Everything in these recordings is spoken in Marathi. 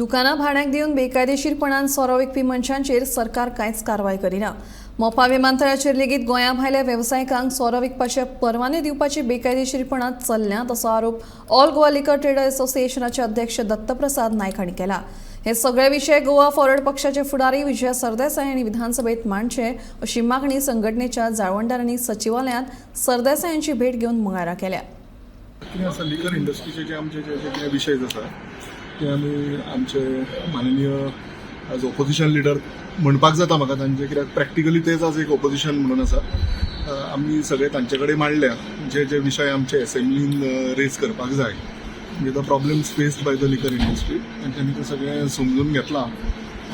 दुकानां भाड्याक दिवन बेकायदेशीरपणान सोरो विकपी मनशांचेर सरकार कांयच कारवाय करिना। मोपा विमानतळाचेर लेगीत गोंया भायल्या वेवसायिकांक सोरो विकपाचे परवाने दिवपाची बेकायदेशीरपणां चल्ल्यात असो आरोप ऑल गोवा लिकर ट्रेडर असोसिएशनाचे अध्यक्ष दत्तप्रसाद नायक हांणी केला। हे सगळे विशय गोवा फॉरवर्ड पक्षाचे फुडारी विजय सरदेसाय हांणी विधानसभेत मांडचे अशी मागणी संघटनेच्या जाळवणदारांनी सचिवालयांत सरदेसाय यांची भेट घेवन मंगळारा केल्या। लिकर इंडस्ट्रीचे जे आमचे जे विषय आसा ते आमी आमचे माननीय एज ऑपोजिशन लिडर म्हणपाक जाता म्हाका तांचे, कित्याक प्रॅक्टिकली तेच आज एक ऑपोजिशन म्हणून आसा। आमी सगळे तांचे कडेन मांडल्या जे विशय आमचे असेंब्लीन रेज करपाक जाय, म्हणजे the problems faced by the लिकर इंडस्ट्री, तांच्यांनी ते सगळें समजून घेतलां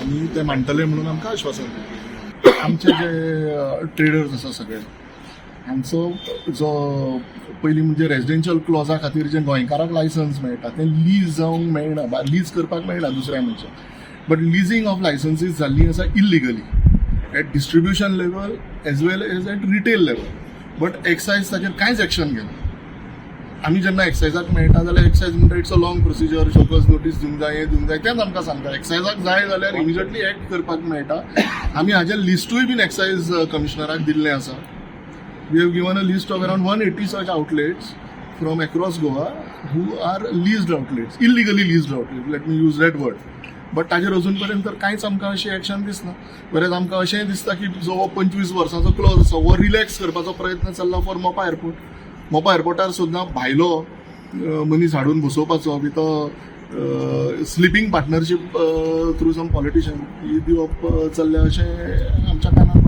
आनी ते मांडटले म्हणून आमकां आश्वासन दिलें। आमचे जे ट्रेडर्स आसा सगळे हांचो जो पयलीं म्हणजे रेजिडेन्शियल क्लॉजा खातीर जे गोंयकाराक लायसन्स मेळटा तें लीज जावंक मेळना, लीज करपाक मेळना दुसऱ्या मनशाक, बट लिजींग ऑफ लायसन्सीस जाल्लीं आसा illegally at distribution level as well as at retail level, but excise ताचेर कांयच एक्शन घेना। आमी जेन्ना एक्सायजाक मेळटा जाल्यार एक्सायज म्हणटा it's a long procedure, showcase notice दिवंक जाय, हें दिवंक जाय, तेंच आमकां सांगता। एक्सायजाक जाय जाल्यार इमिजिएटली एक्ट करपाक मेळटा। आमी हाजें लिस्टूय बीन एक्सायज कमिशनराक दिल्लें आसा। We have given a list of around 180 such outlets from across Goa who are leased outlets, illegally leased outlets, let me use that word. But ताजेर अजून तर कांयच आमकां अशें एक्शन दिसना। बरेंच आमकां अशेंय दिसता की जो 25 वर्सांचो क्लॉज आसा हो रिलॅक्स करपाचो प्रयत्न चल्ला फॉर मोपा एअरपोर्ट। मोपा एअरपोर्टार सुद्दां भायलो मनीस हाडून बसोवपाचो with sleeping partnership through some politician ही दिवप चल्ल्या अशें आमच्या कानार